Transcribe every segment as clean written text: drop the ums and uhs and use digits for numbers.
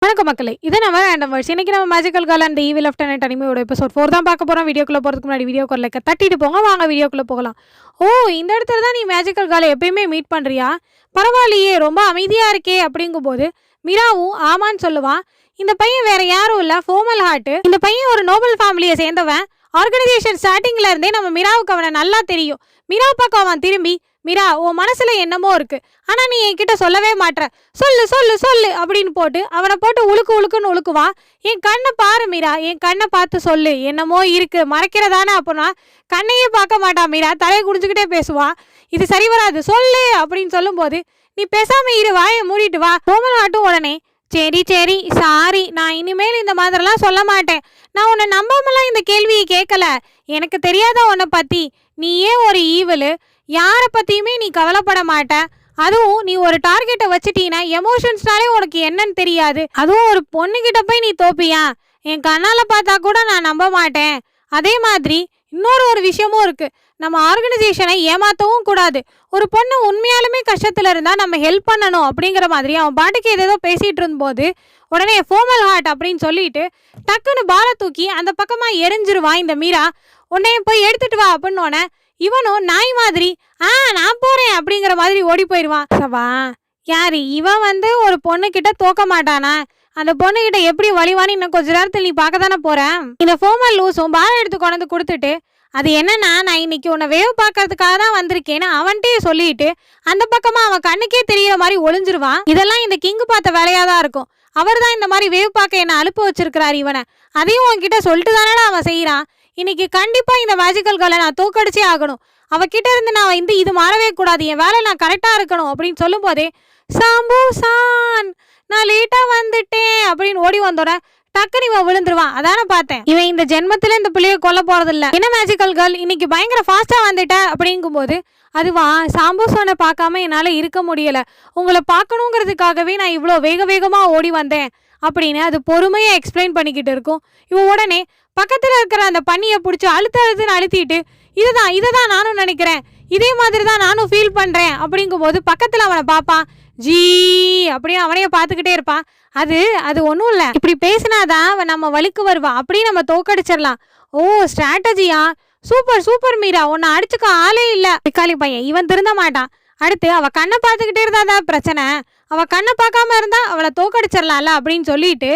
வணக்கம் மக்களே, இது நம்ம ரேண்டம் வேர்ட்ஸ். இன்னைக்கு நம்ம magical girl and evil left and அனிமையோட எபிசோட் 4 தான் பார்க்க போறோம். வீடியோக்குள்ள போறதுக்கு முன்னாடி வீடியோக்கு லைக் தட்டிட்டு போங்க. வாங்க வீடியோக்குள்ள போகலாம். ஓ, இந்த இடத்துல தான் நீ மேஜிக்கல் கேர்ளை எப்பயுமே மீட் பண்றியா? பரவாயில்லையே, ரொம்ப அமைதியா இருக்கே அப்படிங்கும்போது மீராவும் ஆமான்னு சொல்லுவான். இந்த பையன் வேற யாரும் இல்ல, ஃபோமல் ஹார்ட். இந்த பையன் ஒரு நோபல் ஃபேமிலியை சேர்ந்தவன். ஆர்கனைசேஷன் ஸ்டார்டிங்ல இருந்தே நம்ம மீராவுக்கு அவனை நல்லா தெரியும். மீரா பக்கம் அவன் திரும்பி, மீரா, உன் மனசுல என்னமோ இருக்கு, ஆனா நீ என்கிட்ட சொல்லவே மாட்ற, சொல்லு சொல்லு சொல்லு அப்படின்னு போட்டு அவனை போட்டு உழுக்கு உழுக்குன்னு உழுக்குவான். என் கண்ணை பாரு மீரா, என் கண்ணை பார்த்து சொல்லு, என்னமோ இருக்கு, மறைக்கிறதானே. அப்படின்னா கண்ணையே பார்க்க மாட்டான் மீரா, தலையை குடிஞ்சுக்கிட்டே பேசுவான். இது சரி வராது, சொல்லு அப்படின்னு சொல்லும்போது நீ பேசாம இரு, வாயை மூடிட்டு வா. கோமல் ஆட்டும் உடனே சரி சரி சாரி, நான் இனிமேல் இந்த மாதிரிலாம் சொல்ல மாட்டேன். நான் உன்னை நம்பாமலாம் இந்த கேள்வியை கேட்கல. எனக்கு தெரியாத உன்னை பத்தி. நீ ஏன் ஒரு ஈவலு, யாரை பற்றியுமே நீ கவலைப்பட மாட்ட. அதுவும் நீ ஒரு டார்கெட்டை வச்சுட்டீன்னா எமோஷன்ஸ்னாலே உனக்கு என்னன்னு தெரியாது. அதுவும் ஒரு பொண்ணுகிட்ட போய் நீ தோப்பியா? என் கண்ணால் பார்த்தா கூட நான் நம்ப மாட்டேன். அதே மாதிரி இன்னொரு விஷயமும் இருக்கு, நம்ம ஆர்கனைசேஷனை ஏமாற்றவும் கூடாது. ஒரு பொண்ணு உண்மையாலுமே கஷ்டத்தில் இருந்தால் நம்ம ஹெல்ப் பண்ணணும் அப்படிங்கிற மாதிரி அவன் பாட்டுக்கு ஏதேதோ பேசிகிட்டு இருந்தபோது உடனே ஃபோமல் ஹார்ட் அப்படின்னு சொல்லிட்டு டக்குன்னு பாலை தூக்கி அந்த பக்கமாக எரிஞ்சிருவான் இந்த மீரா. உடனே போய் எடுத்துட்டு வா அப்படின்னோடனே இவனும் நாய் மாதிரி நான் போறேன் அப்படிங்கிற மாதிரி ஓடி போயிடுவான். சவா, யாரு இவன் ஒரு பொண்ணுகிட்ட தோக்க மாட்டானா? அந்த பொண்ணுகிட்ட எப்படி வலிவான்னு இன்னும் கொஞ்ச நேரத்தில் நீ பார்க்க தானே போறேன். இந்த ஃபோமல் லூஸும் பாலை எடுத்து கொண்டு கொடுத்துட்டு, அது என்னன்னா, நான் இன்னைக்கு உன்னை வேவ் பார்க்கறதுக்காக தான் வந்திருக்கேன்னு அவன்கிட்டயே சொல்லிட்டு அந்த பக்கமா அவன் கண்ணுக்கே தெரியற மாதிரி ஒளிஞ்சிருவான். இதெல்லாம் இந்த கிங்கு பார்த்த வேலையா தான் இருக்கும். அவர் தான் இந்த மாதிரி வேவ் பார்க்க என்ன அனுப்ப வச்சிருக்கிறார் இவனை. அதையும் உன்கிட்ட சொல்லிட்டு தானே அவன் செய்யறான். இன்னைக்கு கண்டிப்பா இந்த மேஜிக்கல் கேர்ளை நான் தோக்கடிச்சே ஆகணும். அவகிட்ட இருந்து நான் இது மாறவே கூடாது, என் வேலை நான் கரெக்டா இருக்கணும் அப்படின்னு சொல்லும் போதே சாம்பூசான், நான் லேட்டா வந்துட்டேன் அப்படின்னு ஓடி வந்தோட டக்குனு இவன் விழுந்துருவான். அதான பார்த்தேன், இவன் இந்த ஜென்மத்துல இந்த பிள்ளைய கொல்ல போறதில்ல. என்ன மேஜிக்கல் கேர்ள், இன்னைக்கு பயங்கர ஃபாஸ்டா வந்துட்ட அப்படிங்கும்போது, அதுவா சாம்பூசானை பார்க்காம என்னால இருக்க முடியல, உங்களை பார்க்கணுங்கிறதுக்காகவே நான் இவ்வளோ வேகமா ஓடி வந்தேன் அப்படின்னு அது பொறுமையா எக்ஸ்பிளைன் பண்ணிக்கிட்டு இருக்கும். இவன் உடனே பக்கத்துல இருக்கிற அந்த பன்னியை பிடிச்சி அழுத்துன்னு அழுத்திட்டு, இதுதான் நானும் நினைக்கிறேன், இதே மாதிரி தான் நானும் ஃபீல் பண்றேன் அப்படிங்கும்போது பக்கத்துல அவனை பார்ப்பான். ஜீ அப்படின்னு அவனைய பார்த்துக்கிட்டே இருப்பான். அது ஒன்றும் இல்லை, இப்படி பேசினாதான் அவன் நம்ம வலிக்கு வருவான், அப்படியே நம்ம தோக்கடிச்சிடலாம். ஓ, ஸ்ட்ராட்டஜியா, சூப்பர் சூப்பர் மீரா, உன்னை அடிச்சுக்க ஆளே இல்லை. பிக்காலி பையன் இவன் திருந்த மாட்டான். அடுத்து அவ கண்ணை பார்த்துக்கிட்டே இருந்தாதான் பிரச்சனை, அவ கண்ணை பார்க்காம இருந்தா அவளை தோக்கடிச்சிடலாம்ல அப்படின்னு சொல்லிட்டு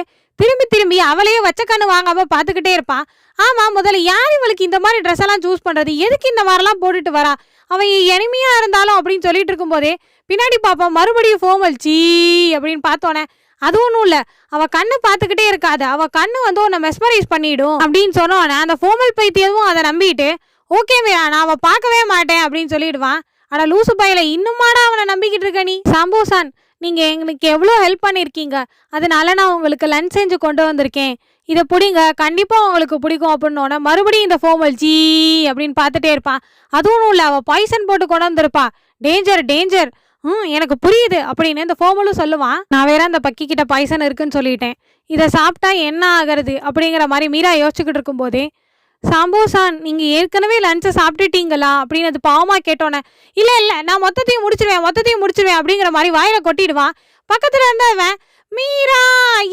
திரும்பி அவளையே வச்ச கண்ணு வாங்காம பார்த்துக்கிட்டே இருப்பான். ஆமா, முதல்ல யார் இவளுக்கு இந்த மாதிரி ட்ரெஸ் எல்லாம் சூஸ் பண்றது, எதுக்கு இந்த மாதிரிலாம் போட்டுட்டு வரா, அவன் எனிமையா இருந்தாலும் அப்படின்னு சொல்லிட்டு இருக்கும் போதே பின்னாடி பாப்பான். மறுபடியும் ஃபோமல் சீ அப்படின்னு பார்த்தோன்னே, அது ஒன்றும் இல்லை, அவ கண்ணு பார்த்துக்கிட்டே இருக்காது, அவ கண்ணு உன்னை மெஸ்மரைஸ் பண்ணிடும் அப்படின்னு சொன்னோன்னே அந்த ஃபோமல் பைத்தியமும் அதை நம்பிட்டு ஓகே மீரா, நான் அவ பார்க்கவே மாட்டேன் அப்படின்னு சொல்லிடுவான். ஆனா லூசு பையில இன்னுமாடா அவனை நம்பிக்கிட்டு இருக்க நீ? சாம்பூசான், நீங்க எங்களுக்கு எவ்வளோ ஹெல்ப் பண்ணியிருக்கீங்க, அதனால நான் உங்களுக்கு லஞ்ச் செஞ்சு கொண்டு வந்திருக்கேன், இதை பிடிங்க, கண்டிப்பா உங்களுக்கு பிடிக்கும் அப்படின்னோட மறுபடியும் இந்த ஃபோமல் ஜீ அப்படின்னு பார்த்துட்டே இருப்பான். அதுவும் இல்லை, அவள் பாய்சன் போட்டு கொண்டு வந்திருப்பா, டேஞ்சர் டேஞ்சர். எனக்கு புரியுது அப்படின்னு இந்த ஃபோமலும் சொல்லுவான். நான் வேற அந்த பக்கி கிட்ட பாய்சன் இருக்குன்னு சொல்லிட்டேன், இதை சாப்பிட்டா என்ன ஆகிறது அப்படிங்கிற மாதிரி மீரா யோசிச்சுக்கிட்டு இருக்கும் போதே, சாம்பூசான், நீங்க ஏற்கனவே லஞ்சை சாப்பிட்டுட்டீங்களா அப்படின்னு அது பாவமா கேட்டோன்னே, இல்ல நான் மொத்தத்தையும் முடிச்சிருவேன் அப்படிங்கிற மாதிரி வாயில கொட்டிடுவான். பக்கத்துல இருந்தவன், மீரா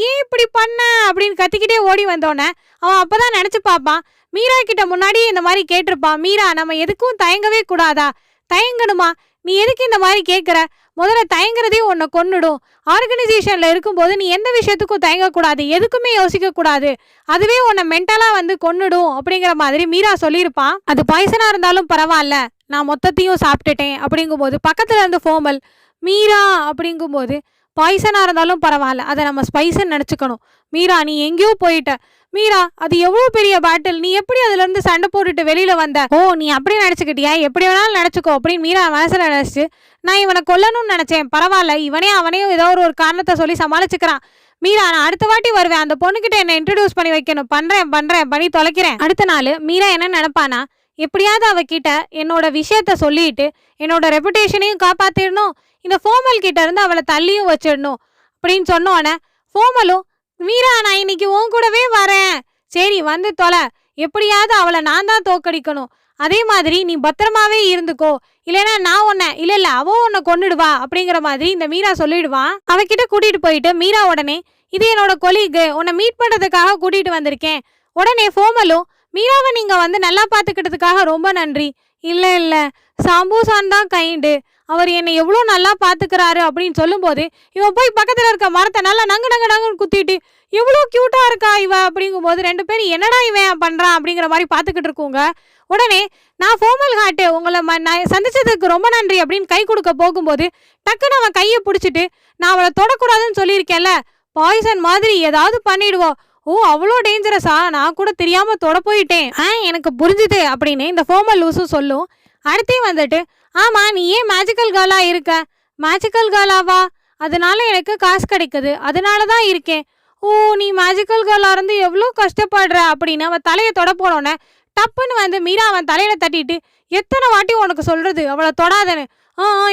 ஏன் இப்படி பண்ண அப்படின்னு கத்திக்கிட்டே ஓடி வந்தோடனே அவன் அப்பதான் நினைச்சு பார்ப்பான், மீரா கிட்ட முன்னாடி இந்த மாதிரி கேட்டிருப்பான். மீரா, நம்ம எதுக்கும் தயங்கவே கூடாதா? தயங்கணுமா? நீ எதுக்கு இந்த மாதிரி கேட்குற? முதல்ல தயங்குறதே உன்னை கொன்னுடும். ஆர்கனைசேஷன்ல இருக்கும்போது நீ எந்த விஷயத்துக்கும் தயங்கக்கூடாது, எதுக்குமே யோசிக்க கூடாது, அதுவே உன்னை மென்டலா கொன்னுடும் அப்படிங்கிற மாதிரி மீரா சொல்லியிருப்பான். அது பாய்சனா இருந்தாலும் பரவாயில்ல, நான் மொத்தத்தையும் சாப்பிட்டுட்டேன் அப்படிங்கும்போது பக்கத்துல இருந்து ஃபோமல், மீரா அப்படிங்கும்போது பாய்சனா இருந்தாலும் பரவாயில்ல, அதை நம்ம ஸ்பைஸ்ன்னு நினச்சிக்கணும். மீரா, நீ எங்கேயோ போயிட்ட. மீரா, அது எவ்வளோ பெரிய பேட்டில், நீ எப்படி அதுல இருந்து சண்டை போட்டுட்டு வெளியில வந்த? ஓ, நீ அப்படியே நினச்சிக்கிட்டியா? எப்படி வேணாலும் நினச்சிக்கோ அப்படின்னு மீரா மனசுல நினச்சிட்டு, நான் இவனை கொல்லணும்னு நினச்சேன், பரவாயில்ல, அவனையும் ஏதோ ஒரு காரணத்தை சொல்லி சமாளிச்சுக்கிறான். மீரா, நான் அடுத்த வாட்டி வருவேன், அந்த பொண்ணுகிட்ட என்ன இன்ட்ரடியூஸ் பண்ணி வைக்கணும், பண்றேன் பண்ணி தொலைக்கிறேன். அடுத்த நாள் மீரா என்ன நினைப்பானா, எப்படியாவது அவகிட்ட என்னோட விஷயத்த சொல்லிட்டு என்னோட ரெப்புடேஷனையும் காப்பாத்திடணும், இந்த ஃபோமல் கிட்ட இருந்து அவளை தள்ளியும் வச்சிடணும் அப்படின்னு சொன்னோன்னே ஃபோமலும், மீரா, நான் இன்னைக்கு உன் கூடவே வரேன், சரி வந்து தொலை, எப்படியாவது அவளை நான் தான் தோக்கடிக்கணும், அதே மாதிரி நீ பத்திரமாவே இருந்துக்கோ, இல்லைன்னா நான் உன்னை இல்ல அவ உன்னை கொன்னுடுவா அப்படிங்கிற மாதிரி இந்த மீரா சொல்லிடுவான். அவகிட்ட கூட்டிட்டு போயிட்டு மீரா உடனே, இது என்னோட கொலீகு, உன்னை மீட் பண்றதுக்காக கூட்டிட்டு வந்திருக்கேன். உடனே ஃபோமலும், மீராவை நீங்க வந்து நல்லா பார்த்துக்கிட்டதுக்காக ரொம்ப நன்றி. இல்ல இல்ல, சாம்பூசான் தான் கைண்டு, அவர் என்னை எவ்வளோ நல்லா பார்த்துக்கிறாரு அப்படின்னு சொல்லும்போது இவன் போய் பக்கத்தில் இருக்க மரத்தை நல்லா நங்கு நங்கு நங்குன்னு குத்திட்டு எவ்வளோ க்யூட்டா இருக்கா இவ அப்படிங்கும்போது ரெண்டு பேரும் என்னடா இவன் பண்றான் அப்படிங்கிற மாதிரி பார்த்துக்கிட்டு இருக்கோங்க. உடனே நான் ஃபோமல் ஹார்ட், உங்களை நான் சந்திச்சதுக்கு ரொம்ப நன்றி அப்படின்னு கை கொடுக்க போகும்போது டக்குன்னு அவன் கையை பிடிச்சிட்டு, நான் அவளை தொடக்கூடாதுன்னு சொல்லியிருக்கேன்ல, பாய்சன் மாதிரி ஏதாவது பண்ணிடுவோம். ஓ அவ்வளோ டேஞ்சரஸா, நான் கூட தெரியாம தொட போயிட்டேன். எனக்கு புரிஞ்சுது அப்படின்னு இந்த ஃபோமல் லூஸும் சொல்லும். அடுத்தே வந்துட்டு, ஆமா நீ ஏன் மேஜிக்கல் கேர்ளா இருக்க? மேஜிக்கல் கேர்ளாவா? அதனால எனக்கு காசு கிடைக்குது, அதனால தான் இருக்கேன். ஓ நீ மேஜிக்கல் கேர்ளா இருந்து எவ்வளோ கஷ்டப்படுற அப்படின்னு அவன் தலையை தொட போனோன்னே டப்புன்னு வந்து மீரா அவன் தலையில தட்டிட்டு, எத்தனை வாட்டி உனக்கு சொல்றது அவளை தொடாதன்னு.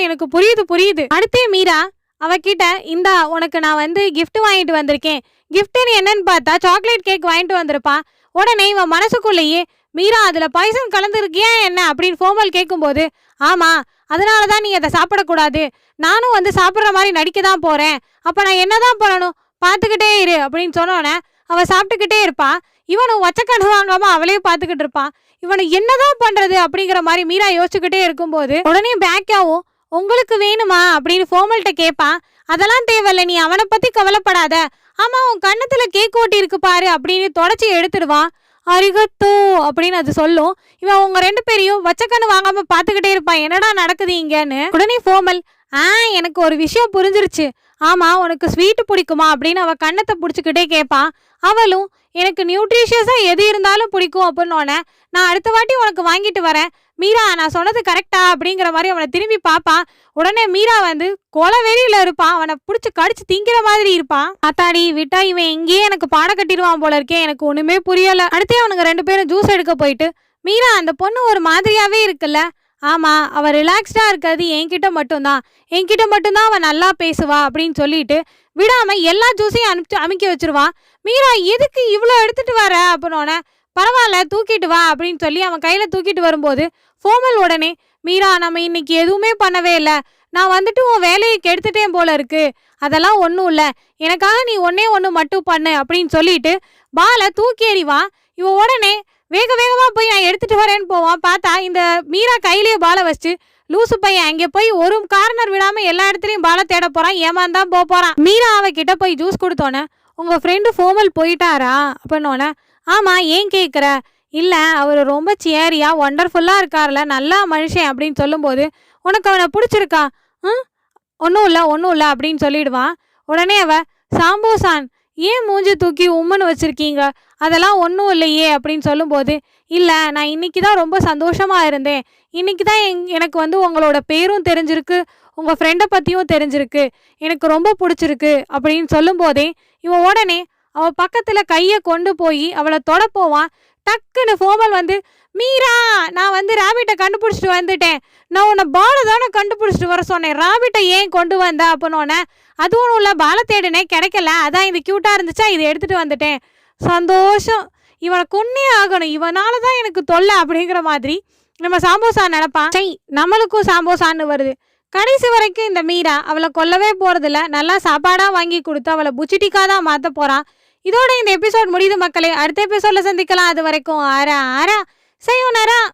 எனக்கு புரியுது புரியுது. அடுத்தே மீரா அவகிட்ட, இந்தா உனக்கு நான் வந்து கிஃப்ட் வாங்கிட்டு வந்திருக்கேன். கிஃப்ட்டுன்னு என்னன்னு பார்த்தா சாக்லேட் கேக் வாங்கிட்டு வந்திருப்பான். உடனே இவன் மனசுக்குள்ளேயே, மீரா அதுல பாய்சன் கலந்துருக்கியா என்ன அப்படின்னு ஃபோமல் கேட்கும்போது, ஆமா அதனால தான் நீ அதை சாப்பிடக்கூடாது, நானும் வந்து சாப்பிட்ற மாதிரி நடிக்க தான் போறேன், அப்ப நான் என்னதான் பண்ணணும், பார்த்துக்கிட்டே இரு அப்படின்னு சொன்னோன்னே அவள் சாப்பிட்டுக்கிட்டே இருப்பான். இவனும் வச்சக்கண்ணு வாங்காம அவளையும் பார்த்துக்கிட்டு இருப்பான். இவனை என்னதான் பண்றது அப்படிங்கிற மாதிரி மீரா யோசிச்சுக்கிட்டே இருக்கும்போது உடனே பேக்காவும், உங்களுக்கு வேணுமா அப்படின்னு ஃபோமல்கிட்ட கேட்பான். அதெல்லாம் தேவையில்ல, நீ அவனை பத்தி கவலைப்படாத. ஆமா உன் கண்ணத்துல கேக் ஓட்டி இருக்கு பாரு அப்படின்னு தொடச்சி எடுத்துடுவான். அரிகத்தோ அப்படின்னு அது சொல்லும். இவன் உங்க ரெண்டு பேரையும் வச்சக்கண்ணு வாங்காம பார்த்துக்கிட்டே இருப்பான், என்னடா நடக்குது இங்கன்னு. உடனே ஃபோமல், எனக்கு ஒரு விஷயம் புரிஞ்சிருச்சு, ஆமா உனக்கு ஸ்வீட்டு பிடிக்குமா அப்படின்னு அவ கண்ணத்தை பிடிச்சிக்கிட்டே கேட்பான். அவளும், எனக்கு நியூட்ரிஷியஸா எது இருந்தாலும் பிடிக்கும் அப்படின்னோடனே, நான் அடுத்த வாட்டி உனக்கு வாங்கிட்டு வரேன் மீரா, நான் சொன்னது கரெக்டா அப்படிங்கிற மாதிரி அவனை திரும்பி பார்ப்பான். உடனே மீரா வந்து கொலை வெறியில இருப்பான், அவனை பிடிச்சி கடிச்சு திங்கிற மாதிரி இருப்பான். அத்தாடி விட்டா இவன் எங்கேயே எனக்கு பாட கட்டிடுவான் போல இருக்கே, எனக்கு ஒண்ணுமே புரியல. அடுத்தே அவனுங்க ரெண்டு பேரும் ஜூஸ் எடுக்க போயிட்டு, மீரா அந்த பொண்ணு ஒரு மாதிரியாவே இருக்குல்ல, ஆமா அவ ரிலாக்ஸ்டா இருக்கிறது என்கிட்ட மட்டும்தான் அவன் நல்லா பேசுவா அப்படின்னு சொல்லிட்டு விடாம எல்லா ஜூஸையும் அமுக்கி வச்சிருவான். மீரா எதுக்கு இவ்வளோ எடுத்துட்டு வர அப்படின்னோடனே, பரவாயில்ல தூக்கிட்டு வா அப்படின்னு சொல்லி அவன் கையில தூக்கிட்டு வரும்போது ஃபோமல் உடனே, மீரா நம்ம இன்னைக்கு எதுவுமே பண்ணவே இல்லை, நான் வந்துட்டு உன் வேலையை கெடுத்துட்டேன் போல இருக்கு, அதெல்லாம் ஒன்றும் இல்லை, எனக்காக நீ ஒன்று மட்டும் பண்ணு அப்படின்னு சொல்லிட்டு பாலை தூக்கி எறிவான். இவன் உடனே வேக வேகமாக போய் நான் எடுத்துட்டு வரேன்னு போவான். பார்த்தா இந்த மீரா கையிலேயே பாலை வச்சுட்டு, லூசு பையன் அங்கே போய் ஒரு கார்னர் விடாமல் எல்லா இடத்துலையும் பாலை தேட போகிறான், ஏமாந்தான் போகிறான். மீரா அவகிட்ட போய் ஜூஸ் கொடுத்தோன்னே, உங்கள் ஃப்ரெண்டு ஃபோமல் போயிட்டாரா அப்படின்னோடனே, ஆமாம் ஏன் கேட்குற, இல்லை அவர் ரொம்ப சேரியா ஒண்டர்ஃபுல்லாக இருக்கார்ல, நல்லா மனுஷன் அப்படின்னு சொல்லும்போது, உனக்கு அவனை பிடிச்சிருக்கா? ஒன்றும் இல்லை அப்படின்னு சொல்லிடுவான். உடனே அவ, சாம்போசான் ஏன் மூஞ்சி தூக்கி உம்முன்னு வச்சுருக்கீங்க, அதெல்லாம் ஒன்றும் இல்லையே அப்படின்னு சொல்லும்போது, இல்லை நான் இன்னைக்கு தான் ரொம்ப சந்தோஷமாக இருந்தேன், இன்னைக்கு தான் எனக்கு வந்து உங்களோட பேரும் தெரிஞ்சிருக்கு, உங்கள் ஃப்ரெண்டை பற்றியும் தெரிஞ்சிருக்கு, எனக்கு ரொம்ப பிடிச்சிருக்கு அப்படின்னு சொல்லும்போதே இவன் உடனே அவள் பக்கத்தில் கையை கொண்டு போய் அவளை தொட போவான். டக்குன்னு ஃபோமல் வந்து, மீரா நான் வந்து ராபிட்டை கண்டுபிடிச்சிட்டு வந்துட்டேன், நான் உன்னை பாலை தானே கண்டுபிடிச்சிட்டு வர சொன்னேன், ராபிட்டை ஏன் கொண்டு வந்த அப்படின்னோடனே, அது ஒன்றும் இல்லை பாலை தேடினேன் கிடைக்கல, அதான் இது க்யூட்டாக இருந்துச்சா இதை எடுத்துகிட்டு வந்துட்டேன், சந்தோஷம், இவனை கொன்னே ஆகணும், இவனால தான் எனக்கு தொல்லை அப்படிங்கிற மாதிரி நம்ம சாம்போசா நினைப்பான். சை நம்மளுக்கும் சாம்போசான்னு வருது. கடைசி வரைக்கும் இந்த மீரா அவளை கொல்லவே போகிறதில்ல, நல்லா சாப்பாடாக வாங்கி கொடுத்து அவளை புச்சிட்டிக்காக தான் மாற்ற போகிறான். இதோட இந்த எபிசோட் முடியுது மக்களே. அடுத்த எபிசோட்ல சந்திக்கலாம். அது வரைக்கும் ஆரா ஆரா செய்யும் நேரம்.